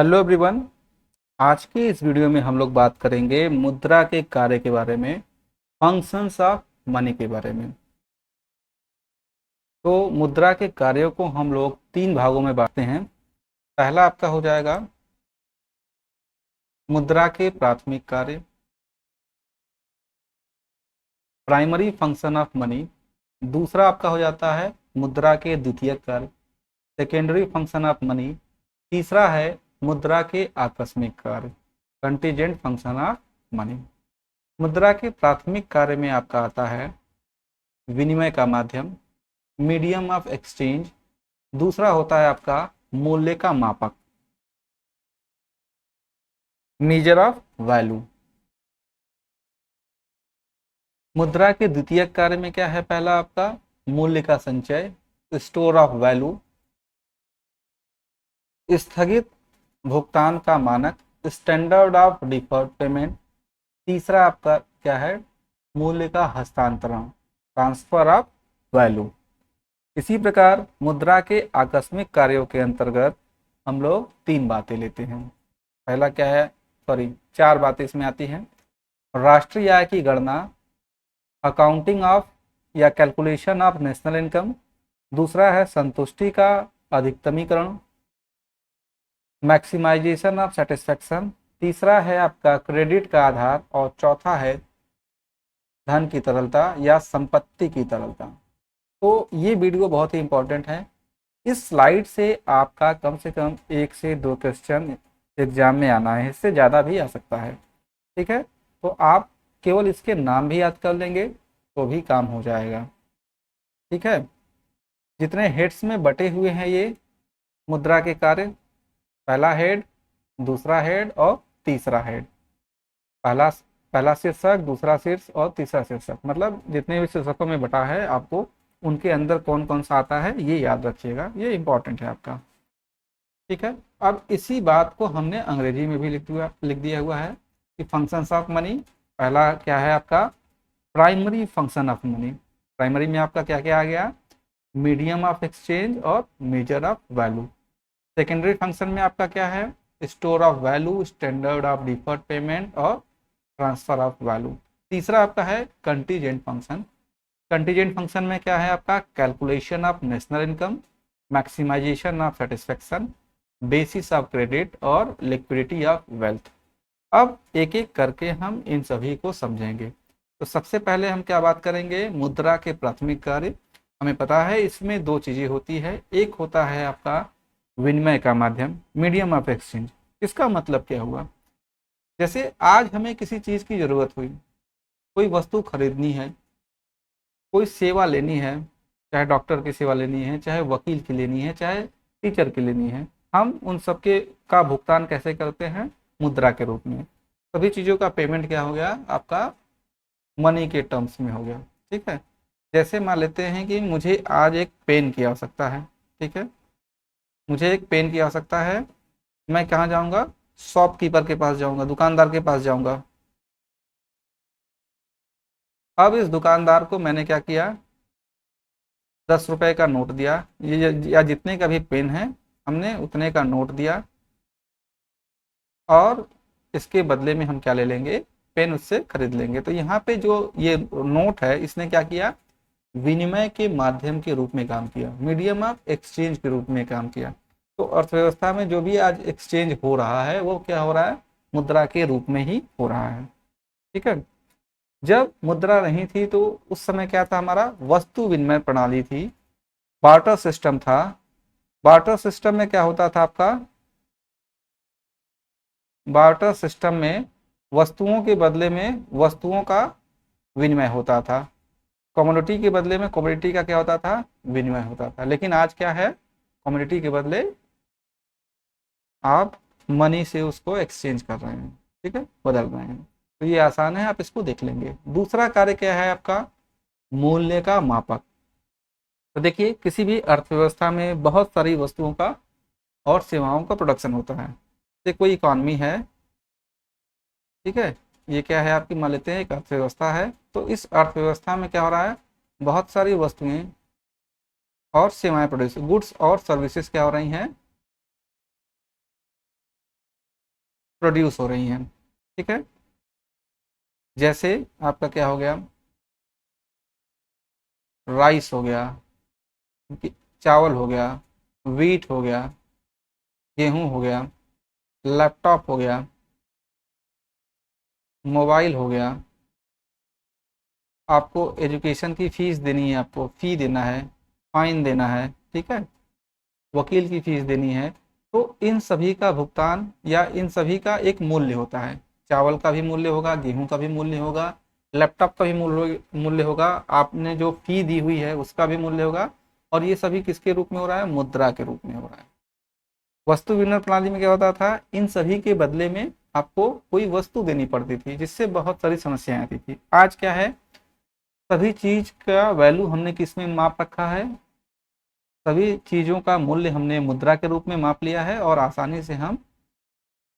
Hello everyone. आज की इस वीडियो में हम लोग बात करेंगे मुद्रा के कार्य के बारे में, फंक्शंस ऑफ मनी के बारे में। तो मुद्रा के कार्यों को हम लोग तीन भागों में बांटते हैं। पहला आपका हो जाएगा मुद्रा के प्राथमिक कार्य, प्राइमरी फंक्शन ऑफ मनी। दूसरा आपका हो जाता है मुद्रा के द्वितीयक कार्य, सेकेंडरी फंक्शन ऑफ मनी। तीसरा है मुद्रा के आकस्मिक कार्य, कंटीजेंट फंक्शन ऑफ मनी। मुद्रा के प्राथमिक कार्य में आपका आता है विनिमय का माध्यम, मीडियम ऑफ एक्सचेंज। दूसरा होता है आपका मूल्य का मापक, मेजर ऑफ वैल्यू। मुद्रा के द्वितीय कार्य में क्या है? पहला आपका मूल्य का संचय, स्टोर ऑफ वैल्यू। स्थगित भुगतान का मानक, स्टैंडर्ड ऑफ डिफर्ड पेमेंट। तीसरा आपका क्या है? मूल्य का हस्तांतरण, ट्रांसफर ऑफ वैल्यू। इसी प्रकार मुद्रा के आकस्मिक कार्यों के अंतर्गत हम लोग तीन बातें लेते हैं। पहला क्या है? सॉरी, चार बातें इसमें आती हैं। राष्ट्रीय आय की गणना, अकाउंटिंग ऑफ या कैलकुलेशन ऑफ नेशनल इनकम। दूसरा है संतुष्टि का अधिकतमीकरण, मैक्सिमाइजेशन ऑफ सेटिस्फेक्शन। तीसरा है आपका क्रेडिट का आधार, और चौथा है धन की तरलता या संपत्ति की तरलता। तो ये वीडियो बहुत ही इंपॉर्टेंट है। इस स्लाइड से आपका कम से कम 1 से 2 क्वेश्चन एग्जाम में आना है, इससे ज़्यादा भी आ सकता है। ठीक है, तो आप केवल इसके नाम भी याद कर लेंगे तो भी काम हो जाएगा। ठीक है, जितने हेड्स में बटे हुए हैं ये मुद्रा के कार्य, पहला हेड, दूसरा हेड और तीसरा हेड। पहला पहला शीर्षक, दूसरा शीर्ष और तीसरा शीर्षक, मतलब जितने भी शीर्षकों में बटा है आपको उनके अंदर कौन कौन सा आता है ये याद रखिएगा, ये इंपॉर्टेंट है आपका। ठीक है, अब इसी बात को हमने अंग्रेजी में भी लिख दिया हुआ है कि फंक्शंस ऑफ मनी। पहला क्या है आपका? Primary function of money. Primary में आपका क्या क्या आ गया? मीडियम ऑफ एक्सचेंज और measure of value. Secondary function में आपका क्या है? Store of value, standard of deferred payment और ट्रांसफर ऑफ वैल्यू। तीसरा आपका है कंटीजेंट फंक्शन। कंटीजेंट फंक्शन में क्या है आपका? Calculation of national income, maximisation of satisfaction, basis of credit और लिक्विडिटी ऑफ वेल्थ। अब एक एक करके हम इन सभी को समझेंगे। तो सबसे पहले हम क्या बात करेंगे? मुद्रा के प्राथमिक कार्य। हमें पता है इसमें दो चीजें होती है। एक होता है आपका विनिमय का माध्यम, मीडियम ऑफ एक्सचेंज। इसका मतलब क्या हुआ? जैसे आज हमें किसी चीज की जरूरत हुई, कोई वस्तु खरीदनी है, कोई सेवा लेनी है, चाहे डॉक्टर की सेवा लेनी है, चाहे वकील की लेनी है, चाहे टीचर की लेनी है, हम उन सबके का भुगतान कैसे करते हैं? मुद्रा के रूप में। सभी चीज़ों का पेमेंट क्या हो गया आपका? मनी के टर्म्स में हो गया। ठीक है, जैसे मान लेते हैं कि मुझे आज एक पेन की आवश्यकता है। ठीक है, मुझे एक पेन की आवश्यकता है। मैं कहाँ जाऊँगा? शॉपकीपर के पास जाऊँगा, दुकानदार के पास जाऊँगा। अब इस दुकानदार को मैंने क्या किया? 10 रुपए का नोट दिया, ये या जितने का भी पेन है हमने उतने का नोट दिया, और इसके बदले में हम क्या ले लेंगे? पेन उससे खरीद लेंगे। तो यहाँ पे जो ये नोट है इसने क्या किया? विनिमय के माध्यम के रूप में काम किया, मीडियम ऑफ एक्सचेंज के रूप में काम किया। तो अर्थव्यवस्था में जो भी आज एक्सचेंज हो रहा है वो क्या हो रहा है? मुद्रा के रूप में ही हो रहा है। ठीक है, जब मुद्रा नहीं थी तो उस समय क्या था? हमारा वस्तु विनिमय प्रणाली थी, बार्टर सिस्टम था। बार्टर सिस्टम में क्या होता था आपका? बार्टर सिस्टम में वस्तुओं के बदले में वस्तुओं का विनिमय होता था, कमोडिटी के बदले में कमोडिटी का क्या होता था? विनिमय होता था। लेकिन आज क्या है? कमोडिटी के बदले आप मनी से उसको एक्सचेंज कर रहे हैं। ठीक है, बदल रहे हैं। तो ये आसान है, आप इसको देख लेंगे। दूसरा कार्य क्या है आपका? मूल्य का मापक। तो देखिए, किसी भी अर्थव्यवस्था में बहुत सारी वस्तुओं का और सेवाओं का प्रोडक्शन होता है। जैसे कोई इकॉनमी है, ठीक है, ये क्या है आपकी? मान लेते हैं एक अर्थव्यवस्था है। तो इस अर्थव्यवस्था में क्या हो रहा है? बहुत सारी वस्तुएं और सेवाएं प्रोड्यूस, गुड्स और सर्विसेज क्या हो रही हैं? प्रोड्यूस हो रही हैं। ठीक है, जैसे आपका क्या हो गया, राइस हो गया, चावल हो गया, वीट हो गया, गेहूं हो गया, लैपटॉप हो गया, मोबाइल हो गया, आपको एजुकेशन की फीस देनी है, आपको फ़ी देना है, फाइन देना है, ठीक है, वकील की फीस देनी है। तो इन सभी का भुगतान या इन सभी का एक मूल्य होता है। चावल का भी मूल्य होगा, गेहूं का भी मूल्य होगा, लैपटॉप का भी मूल्य मूल्य होगा, आपने जो फी दी हुई है उसका भी मूल्य होगा। और ये सभी किसके रूप में हो रहा है, मुद्रा के रूप में हो रहा है। वस्तु विनिमय प्रणाली में क्या होता था, इन सभी के बदले में आपको कोई वस्तु देनी पड़ती थी, जिससे बहुत सारी समस्याएं आती थी। आज क्या है, सभी चीज का वैल्यू हमने किस में माप रखा है, सभी चीजों का मूल्य हमने मुद्रा के रूप में माप लिया है, और आसानी से हम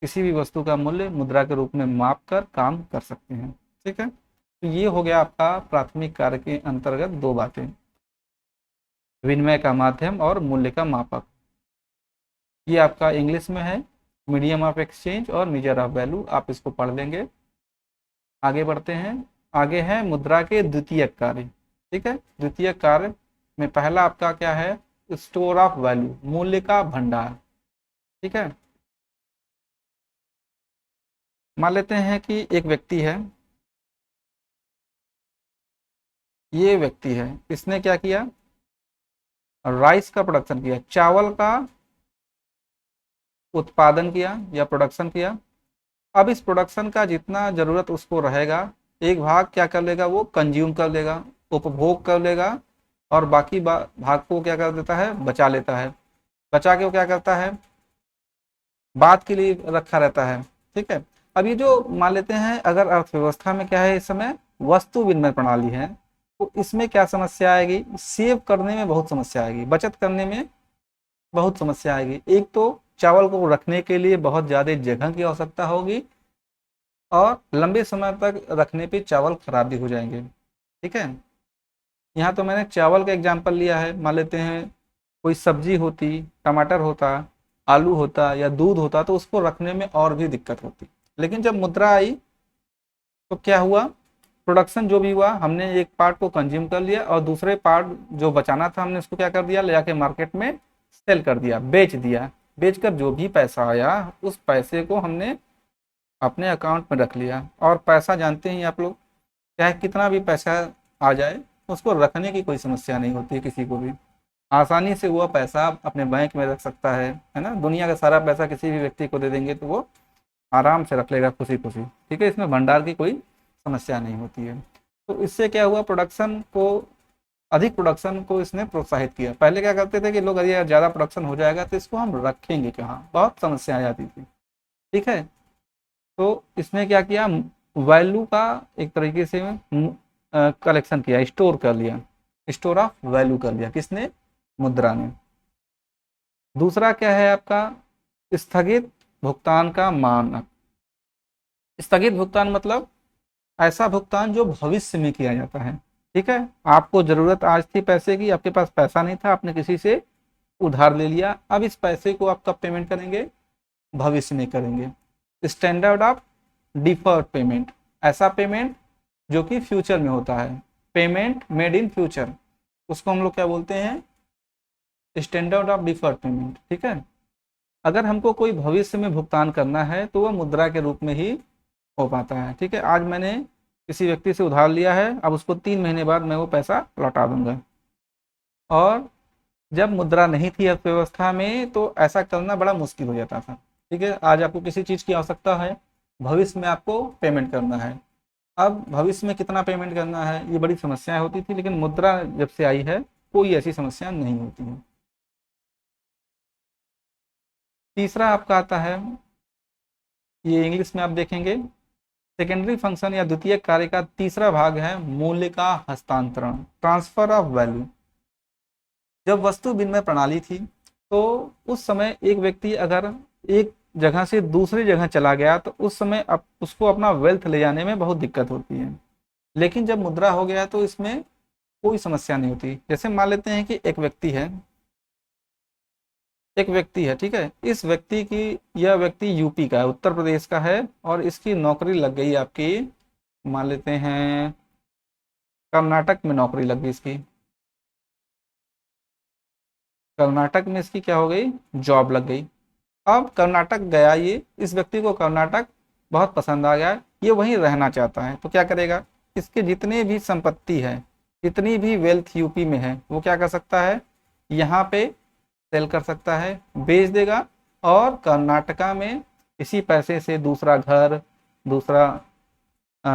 किसी भी वस्तु का मूल्य मुद्रा के रूप में माप कर काम कर सकते हैं। ठीक है, तो ये हो गया आपका प्राथमिक कार्य के अंतर्गत दो बातें, विनिमय का माध्यम और मूल्य का मापक। ये आपका इंग्लिश में है, मीडियम ऑफ एक्सचेंज और मेजर ऑफ वैल्यू, आप इसको पढ़ लेंगे। आगे बढ़ते हैं, आगे है मुद्रा के द्वितीय कार्य। ठीक है, द्वितीय कार्य में पहला आपका क्या है, स्टोर ऑफ वैल्यू, मूल्य का भंडार। ठीक है, मान लेते हैं कि एक व्यक्ति है, ये व्यक्ति है, इसने क्या किया, राइस का प्रोडक्शन किया, चावल का उत्पादन किया या प्रोडक्शन किया। अब इस प्रोडक्शन का जितना जरूरत उसको रहेगा, एक भाग क्या कर लेगा, वो कंज्यूम कर लेगा, उपभोग कर लेगा, और बाकी भाग को क्या कर देता है, बचा लेता है। बचा के वो क्या करता है, बाद के लिए रखा रहता है। ठीक है, अब ये जो मान लेते हैं, अगर अर्थव्यवस्था में क्या है इस समय, वस्तु विनिमय प्रणाली है, तो इसमें क्या समस्या आएगी, सेव करने में बहुत समस्या आएगी, बचत करने में बहुत समस्या आएगी। एक तो चावल को रखने के लिए बहुत ज्यादा जगह की आवश्यकता होगी, और लंबे समय तक रखने पे चावल खराब भी हो जाएंगे। ठीक है, यहाँ तो मैंने चावल का एग्जाम्पल लिया है, मान लेते हैं कोई सब्जी होती, टमाटर होता, आलू होता या दूध होता, तो उसको रखने में और भी दिक्कत होती। लेकिन जब मुद्रा आई तो क्या हुआ, प्रोडक्शन जो भी हुआ, हमने एक पार्ट को कंज्यूम कर लिया, और दूसरे पार्ट जो बचाना था हमने उसको क्या कर दिया, ले जाके मार्केट में सेल कर दिया, बेच दिया। बेचकर जो भी पैसा आया, उस पैसे को हमने अपने अकाउंट में रख लिया। और पैसा जानते हैं आप लोग, चाहे कितना भी पैसा आ जाए, उसको रखने की कोई समस्या नहीं होती है किसी को भी। आसानी से वो पैसा अपने बैंक में रख सकता है ना। दुनिया का सारा पैसा किसी भी व्यक्ति को दे देंगे तो वो आराम से रख लेगा खुशी खुशी। ठीक है, इसमें भंडार की कोई समस्या नहीं होती है। तो इससे क्या हुआ, प्रोडक्शन को, अधिक प्रोडक्शन को इसने प्रोत्साहित किया। पहले क्या करते थे कि लोग अगर ज़्यादा प्रोडक्शन हो जाएगा तो इसको हम रखेंगे कहाँ, बहुत समस्या आ जाती थी। ठीक है, तो इसने क्या किया, वैल्यू का एक तरीके से कलेक्शन किया, स्टोर कर लिया, स्टोर ऑफ वैल्यू कर लिया, किसने, मुद्रा ने। दूसरा क्या है आपका, स्थगित भुगतान का मानक। स्थगित भुगतान मतलब ऐसा भुगतान जो भविष्य में किया जाता है। ठीक है, आपको जरूरत आज थी पैसे की, आपके पास पैसा नहीं था, आपने किसी से उधार ले लिया, अब इस पैसे को आप कब पेमेंट करेंगे, भविष्य में करेंगे। स्टैंडर्ड ऑफ डिफर्ड पेमेंट, ऐसा पेमेंट जो कि फ्यूचर में होता है, पेमेंट मेड इन फ्यूचर, उसको हम लोग क्या बोलते हैं, स्टैंडर्ड ऑफ डिफर्ड पेमेंट। ठीक है, अगर हमको कोई भविष्य में भुगतान करना है तो वह मुद्रा के रूप में ही हो पाता है। ठीक है, आज मैंने किसी व्यक्ति से उधार लिया है, अब उसको 3 महीने बाद मैं वो पैसा लौटा दूंगा। और जब मुद्रा नहीं थी अर्थव्यवस्था में तो ऐसा करना बड़ा मुश्किल हो जाता था। ठीक है, आज आपको किसी चीज़ की आवश्यकता है, भविष्य में आपको पेमेंट करना है, अब भविष्य में कितना पेमेंट करना है, ये बड़ी समस्याएं होती थी। लेकिन मुद्रा जब से आई है कोई ऐसी समस्या नहीं होती है। तीसरा आपका आता है, ये इंग्लिश में आप देखेंगे, सेकेंडरी फंक्शन या द्वितीय कार्य का तीसरा भाग है मूल्य का हस्तांतरण, ट्रांसफर ऑफ वैल्यू। जब वस्तु विनिमय प्रणाली थी तो उस समय एक व्यक्ति अगर एक जगह से दूसरी जगह चला गया तो उस समय उसको अपना वेल्थ ले जाने में बहुत दिक्कत होती है। लेकिन जब मुद्रा हो गया तो इसमें कोई समस्या नहीं होती। जैसे मान लेते हैं कि एक व्यक्ति है, एक व्यक्ति है, ठीक है, इस व्यक्ति की, यह व्यक्ति यूपी का है, उत्तर प्रदेश का है, और इसकी नौकरी लग गई आपकी, मान लेते हैं कर्नाटक में नौकरी लग गई इसकी, कर्नाटक में इसकी क्या हो गई, जॉब लग गई। अब कर्नाटक गया ये, इस व्यक्ति को कर्नाटक बहुत पसंद आ गया, ये वहीं रहना चाहता है, तो क्या करेगा, इसके जितने भी संपत्ति है, जितनी भी वेल्थ यूपी में है, वो क्या कर सकता है, यहाँ पे सेल कर सकता है, बेच देगा, और कर्नाटका में इसी पैसे से दूसरा घर, दूसरा अ,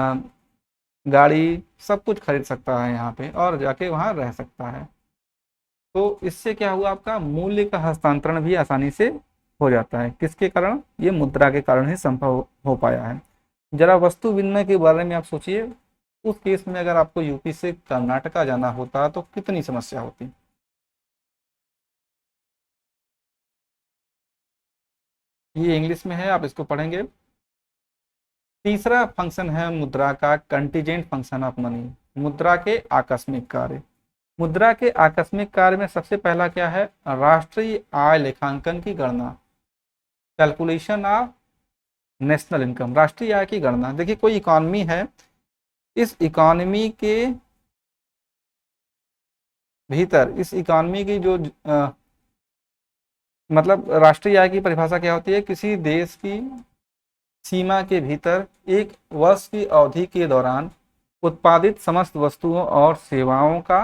गाड़ी, सब कुछ खरीद सकता है यहाँ पे, और जाके वहाँ रह सकता है। तो इससे क्या हुआ, आपका मूल्य का हस्तांतरण भी आसानी से हो जाता है। किसके कारण, ये मुद्रा के कारण ही संभव हो पाया है। जरा वस्तु विनिमय के बारे में आप सोचिए, उस केस में अगर आपको यूपी से कर्नाटका जाना होता तो कितनी समस्या होती। ये इंग्लिश में है, आप इसको पढ़ेंगे। तीसरा फंक्शन है मुद्रा का कंटीजेंट फंक्शन ऑफ मनी, मुद्रा के आकस्मिक कार्य। मुद्रा के आकस्मिक कार्य में सबसे पहला क्या है, राष्ट्रीय आय लेखांकन की गणना, कैलकुलेशन ऑफ नेशनल इनकम, राष्ट्रीय आय की गणना। देखिए कोई इकॉनमी है, इस इकॉनमी के भीतर, इस इकॉनमी की जो मतलब राष्ट्रीय आय की परिभाषा क्या होती है, किसी देश की सीमा के भीतर एक वर्ष की अवधि के दौरान उत्पादित समस्त वस्तुओं और सेवाओं का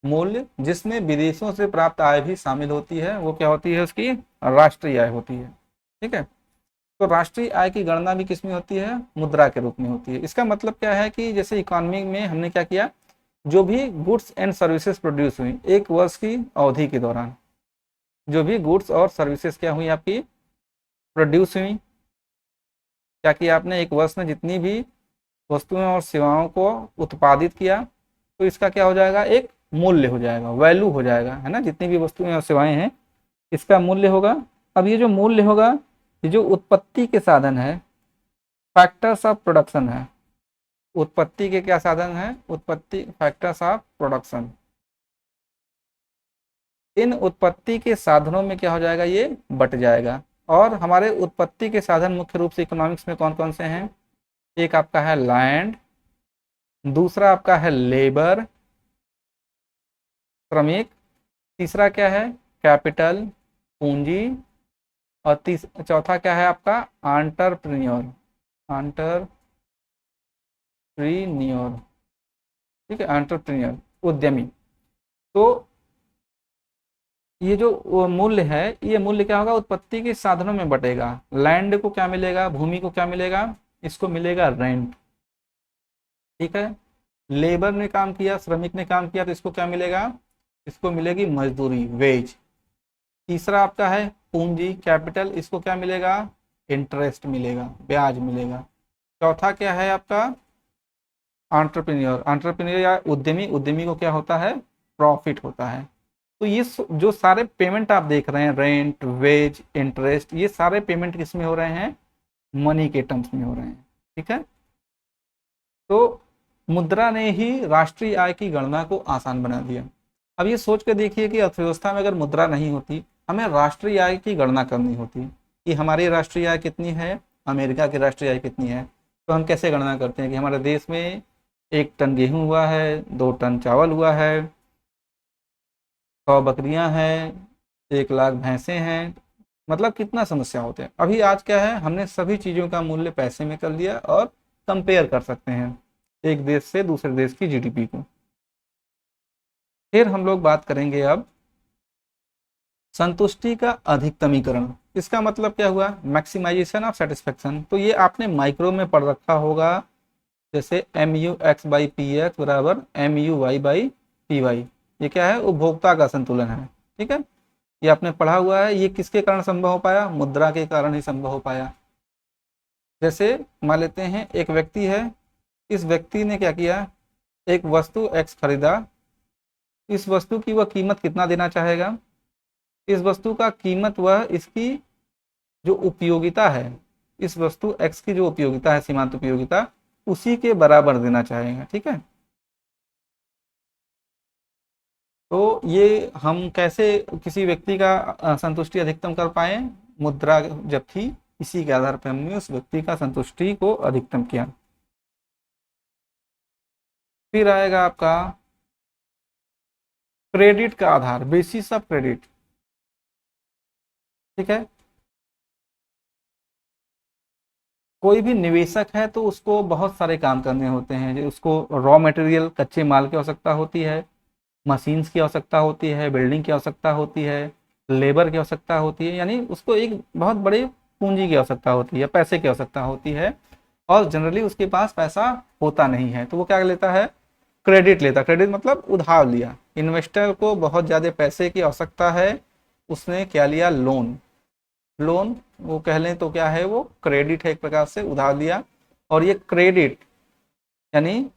मूल्य, जिसमें विदेशों से प्राप्त आय भी शामिल होती है, वो क्या होती है, उसकी राष्ट्रीय आय होती है। ठीक है, तो राष्ट्रीय आय की गणना भी किसमें होती है, मुद्रा के रूप में होती है। इसका मतलब क्या है कि जैसे इकोनॉमी में हमने क्या किया, जो भी गुड्स एंड सर्विसेज प्रोड्यूस हुई एक वर्ष की अवधि के दौरान, जो भी गुड्स और सर्विसेज क्या हुई आपकी, प्रोड्यूस हुई, क्या किया आपने, एक वर्ष में जितनी भी वस्तुएं और सेवाओं को उत्पादित किया, तो इसका क्या हो जाएगा, एक मूल्य हो जाएगा, वैल्यू हो जाएगा, है ना, जितनी भी वस्तुएं और सेवाएं हैं इसका मूल्य होगा। अब ये जो मूल्य होगा, ये जो उत्पत्ति के साधन है, फैक्टर्स ऑफ प्रोडक्शन है, उत्पत्ति के क्या साधन है, उत्पत्ति फैक्टर्स ऑफ प्रोडक्शन, इन उत्पत्ति के साधनों में क्या हो जाएगा, ये बट जाएगा। और हमारे उत्पत्ति के साधन मुख्य रूप से इकोनॉमिक्स में कौन कौन से हैं, एक आपका है लैंड, दूसरा आपका है लेबर, श्रमिक, तीसरा क्या है, कैपिटल, पूंजी, और चौथा क्या है आपका, आंटरप्रेन्योर, आंटरप्रीन्योर, ठीक है, आंटरप्रेन्योर, उद्यमी। तो ये जो मूल्य है, ये मूल्य क्या होगा, उत्पत्ति के साधनों में बटेगा। लैंड को क्या मिलेगा, भूमि को क्या मिलेगा, इसको मिलेगा रेंट, ठीक है। लेबर ने काम किया, श्रमिक ने काम किया, तो इसको क्या मिलेगा, इसको मिलेगी मजदूरी, वेज। तीसरा आपका है पूंजी, कैपिटल, इसको क्या मिलेगा, इंटरेस्ट मिलेगा, ब्याज मिलेगा। चौथा क्या है आपका, एंटरप्रेन्योर या उद्यमी, उद्यमी को क्या होता है, प्रॉफिट होता है। तो ये जो सारे पेमेंट आप देख रहे हैं, रेंट, वेज, इंटरेस्ट, ये सारे पेमेंट किस में हो रहे हैं, मनी के टर्म्स में हो रहे हैं, ठीक है। तो मुद्रा ने ही राष्ट्रीय आय की गणना को आसान बना दिया। अब ये सोच के देखिए कि अर्थव्यवस्था में अगर मुद्रा नहीं होती, हमें राष्ट्रीय आय की गणना करनी होती कि हमारी राष्ट्रीय आय कितनी है, अमेरिका की राष्ट्रीय आय कितनी है। तो हम कैसे गणना करते हैं कि हमारे देश में 1 टन गेहूं हुआ है, 2 टन चावल हुआ है, 100 बकरियां हैं, 1 लाख भैंसे हैं, मतलब कितना समस्या होते हैं। अभी आज क्या है, हमने सभी चीज़ों का मूल्य पैसे में कर लिया और कंपेयर कर सकते हैं एक देश से दूसरे देश की जीडीपी को। फिर हम लोग बात करेंगे अब संतुष्टि का अधिकतमीकरण। इसका मतलब क्या हुआ, मैक्सिमाइजेशन ऑफ सेटिस्फेक्शन। तो ये आपने माइक्रो में पढ़ रखा होगा, जैसे MU(x/P(x) बराबर MU(y/Py). ये क्या है, उपभोक्ता का संतुलन है, ठीक है। ये आपने पढ़ा हुआ है। ये किसके कारण संभव हो पाया, मुद्रा के कारण ही संभव हो पाया। जैसे मान लेते हैं एक व्यक्ति है, इस व्यक्ति ने क्या किया, एक वस्तु X खरीदा, इस वस्तु की वह कीमत कितना देना चाहेगा, इस वस्तु का कीमत वह इसकी जो उपयोगिता है, इस वस्तु X की जो उपयोगिता है, सीमांत उपयोगिता, उसी के बराबर देना चाहेगा, ठीक है। तो ये हम कैसे किसी व्यक्ति का संतुष्टि अधिकतम कर पाए, मुद्रा जब थी इसी के आधार पर हमने उस व्यक्ति का संतुष्टि को अधिकतम किया। फिर आएगा आपका क्रेडिट का आधार, बेसिस ऑफ क्रेडिट। ठीक है, कोई भी निवेशक है तो उसको बहुत सारे काम करने होते हैं, उसको रॉ मटेरियल कच्चे माल की आवश्यकता होती है, मशीन्स की आवश्यकता होती है, बिल्डिंग की आवश्यकता होती है, लेबर की आवश्यकता होती है, यानी उसको एक बहुत बड़ी पूंजी की आवश्यकता होती है, पैसे की आवश्यकता होती है, और जनरली उसके पास पैसा होता नहीं है, तो वो क्या लेता है, क्रेडिट लेता। क्रेडिट मतलब उधार लिया। इन्वेस्टर को बहुत ज़्यादा पैसे की आवश्यकता है, उसने क्या लिया, लोन। लोन वो कह लें तो क्या है, वो क्रेडिट है, एक प्रकार से उधार लिया। और ये क्रेडिट यानी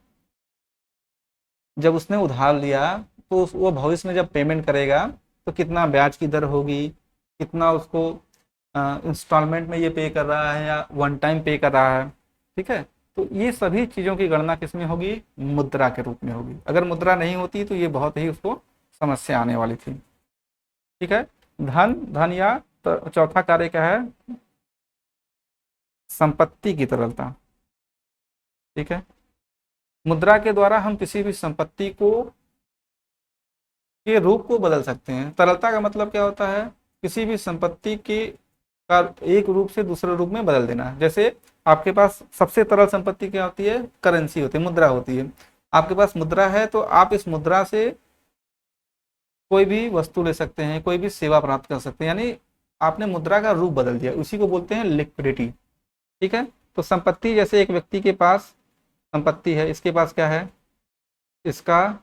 जब उसने उधार लिया तो वो भविष्य में जब पेमेंट करेगा तो कितना ब्याज की दर होगी, कितना उसको इंस्टॉलमेंट में ये पे कर रहा है या वन टाइम पे कर रहा है। ठीक है, तो ये सभी चीज़ों की गणना किस में होगी, मुद्रा के रूप में होगी। अगर मुद्रा नहीं होती तो ये बहुत ही उसको समस्या आने वाली थी। ठीक है, धन या चौथा कार्य क्या है, संपत्ति की तरलता। ठीक है, मुद्रा के द्वारा हम किसी भी संपत्ति को के रूप को बदल सकते हैं। तरलता का मतलब क्या होता है, किसी भी संपत्ति के का एक रूप से दूसरे रूप में बदल देना। जैसे आपके पास सबसे तरल संपत्ति क्या होती है, करेंसी होती है, मुद्रा होती है। आपके पास मुद्रा है तो आप इस मुद्रा से कोई भी वस्तु ले सकते हैं, कोई भी सेवा प्राप्त कर सकते हैं, यानी आपने मुद्रा का रूप बदल दिया, उसी को बोलते हैं लिक्विडिटी। ठीक है, तो संपत्ति जैसे एक व्यक्ति के पास संपत्ति है, इसके पास क्या है, इसका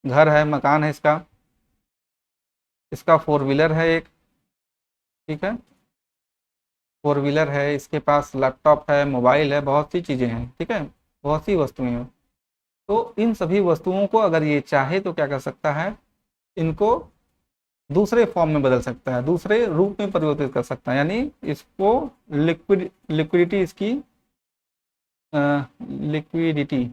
घर है, मकान है, इसका फोर व्हीलर है एक। ठीक है, फोर व्हीलर है, इसके पास लैपटॉप है, मोबाइल है, बहुत सी चीज़ें हैं। ठीक है, बहुत सी वस्तुएं हैं। तो इन सभी वस्तुओं को अगर ये चाहे तो क्या कर सकता है, इनको दूसरे फॉर्म में बदल सकता है, दूसरे रूप में परिवर्तित कर सकता है, यानी इसको लिक्विडिटी इसकी लिक्विडिटी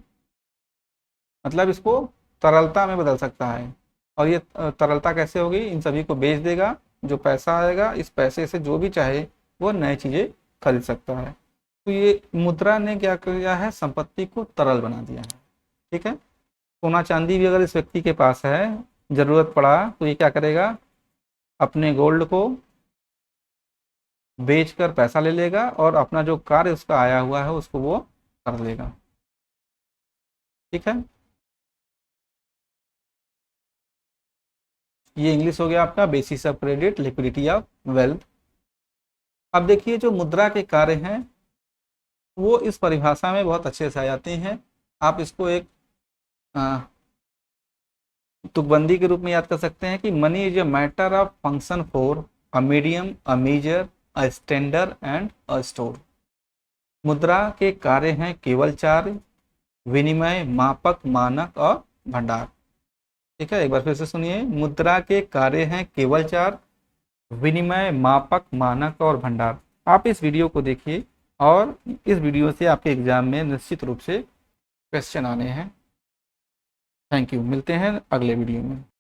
मतलब इसको तरलता में बदल सकता है। और ये तरलता कैसे होगी, इन सभी को बेच देगा, जो पैसा आएगा इस पैसे से जो भी चाहे वो नई चीज़ें खरीद सकता है। तो ये मुद्रा ने क्या किया है, संपत्ति को तरल बना दिया है। ठीक है, सोना चांदी भी अगर इस व्यक्ति के पास है, जरूरत पड़ा तो ये क्या करेगा, अपने गोल्ड को बेचकर पैसा ले लेगा और अपना जो कार्य उसका आया हुआ है उसको वो कर लेगा। ठीक है, ये इंग्लिश हो गया आपका basis of credit, liquidity of wealth. अब देखिए जो मुद्रा के कार्य हैं वो इस परिभाषा में बहुत अच्छे से आ जाते हैं। आप इसको एक तुकबंदी के रूप में याद कर सकते हैं कि money is a matter of function for a medium, a measure, a standard and a store. मुद्रा के कार्य हैं केवल चार, विनिमय, मापक, मानक और भंडार। ठीक है, एक बार फिर से सुनिए, मुद्रा के कार्य हैं केवल चार, विनिमय, मापक, मानक और भंडार। आप इस वीडियो को देखिए और इस वीडियो से आपके एग्जाम में निश्चित रूप से क्वेश्चन आने हैं। थैंक यू, मिलते हैं अगले वीडियो में।